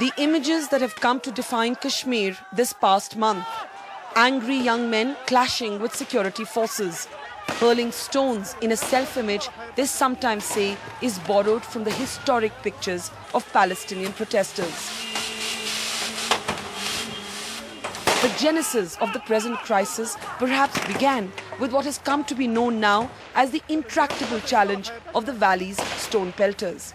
The images that have come to define Kashmir this past month. Angry young men clashing with security forces, hurling stones in a self-image they sometimes say is borrowed from the historic pictures of Palestinian protesters. The genesis of the present crisis perhaps began with what has come to be known now as the intractable challenge of the valley's Stone-pelters.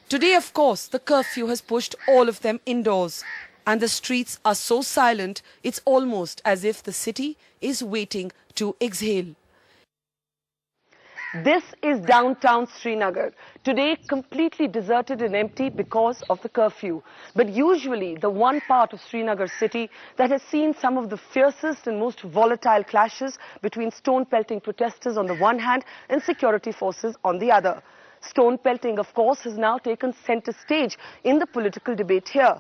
Today, of course, the curfew has pushed all of them indoors, and the streets are so silent it's almost as if the city is waiting to exhale. This is downtown Srinagar, today completely deserted and empty because of the curfew. But usually the one part of Srinagar city that has seen some of the fiercest and most volatile clashes between stone-pelting protesters on the one hand and security forces on the other. Stone-pelting, of course, has now taken center stage in the political debate here.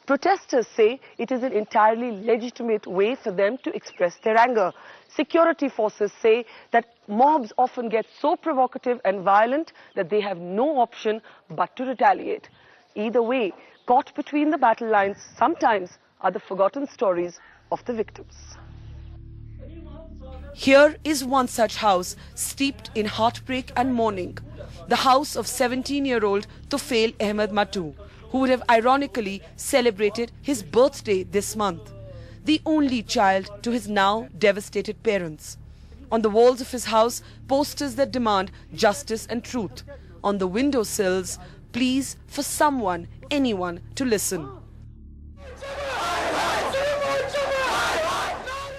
Protesters say it is an entirely legitimate way for them to express their anger. Security forces say that mobs often get so provocative and violent that they have no option but to retaliate. Either way, caught between the battle lines sometimes are the forgotten stories of the victims. Here is one such house steeped in heartbreak and mourning. The house of 17-year-old Tufail Ahmed Matu, who would have ironically celebrated his birthday this month. The only child to his now devastated parents. On the walls of his house, posters that demand justice and truth. On the windowsills, pleas for someone, anyone to listen.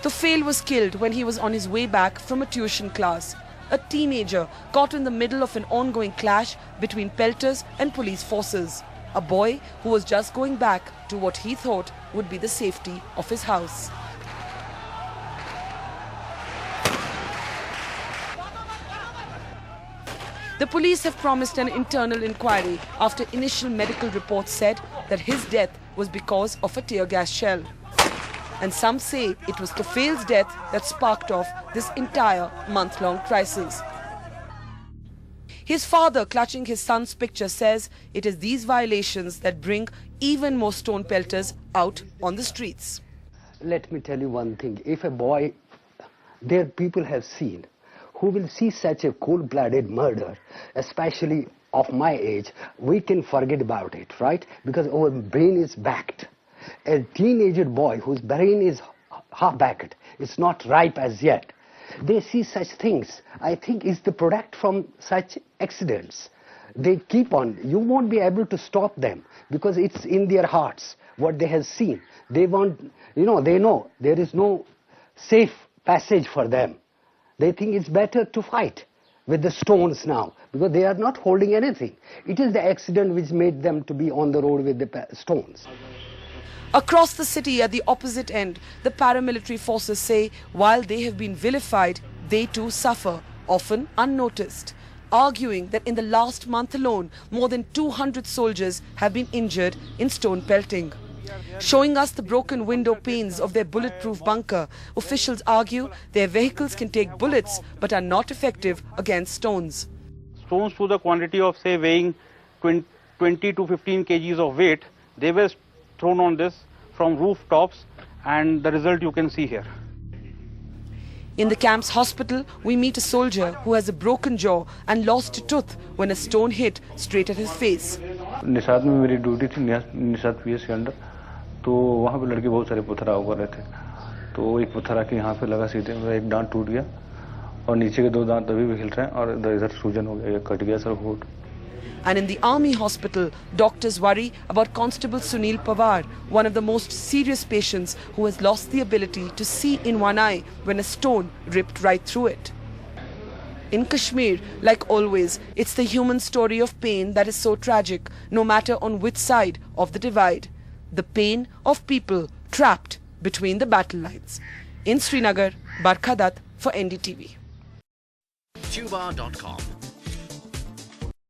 Tufail was killed when he was on his way back from a tuition class. A teenager caught in the middle of an ongoing clash between pelters and police forces. A boy who was just going back to what he thought would be the safety of his house. The police have promised an internal inquiry after initial medical reports said that his death was because of a tear gas shell. And some say it was Tufail's death that sparked off this entire month-long crisis. His father, clutching his son's picture, says it is these violations that bring even more stone-pelters out on the streets. Let me tell you one thing. If a boy, there people have seen, who will see such a cold-blooded murder, especially of my age, we can forget about it, right? Because our brain is backed. A teenager boy whose brain is half-backed, it's not ripe as yet. They see such things. I think it's the product from such accidents. They keep on. You won't be able to stop them because it's in their hearts what they have seen. They want, they know there is no safe passage for them. They think it's better to fight with the stones now because they are not holding anything. It is the accident which made them to be on the road with the stones. Across the city at the opposite end, the paramilitary forces say while they have been vilified, they too suffer, often unnoticed, arguing that in the last month alone, more than 200 soldiers have been injured in stone pelting. Showing us the broken window panes of their bulletproof bunker, officials argue their vehicles can take bullets but are not effective against stones. Stones to the quantity of, say, weighing 20 to 15 kgs of weight, they were thrown on this from rooftops, and the result you can see here. In the camp's hospital, we meet a soldier who has a broken jaw and lost a tooth when a stone hit straight at his face. Nishat में मेरी duty थी Nishat PS के अंदर, तो वहाँ पे लड़के बहुत सारे पत्थर कर रहे थे, तो एक पत्थर आके यहाँ पे लगा सीधे, मेरा एक दांत टूट गया और नीचे के दो दांत अभी भी हिल रहे हैं और इधर सूजन हो गया, कट गया सर होठ. And in the army hospital, doctors worry about Constable Sunil Pawar, one of the most serious patients who has lost the ability to see in one eye when a stone ripped right through it. In Kashmir, like always, it's the human story of pain that is so tragic, no matter on which side of the divide. The pain of people trapped between the battle lines. In Srinagar, Barkha Dutt for NDTV. Tuba.com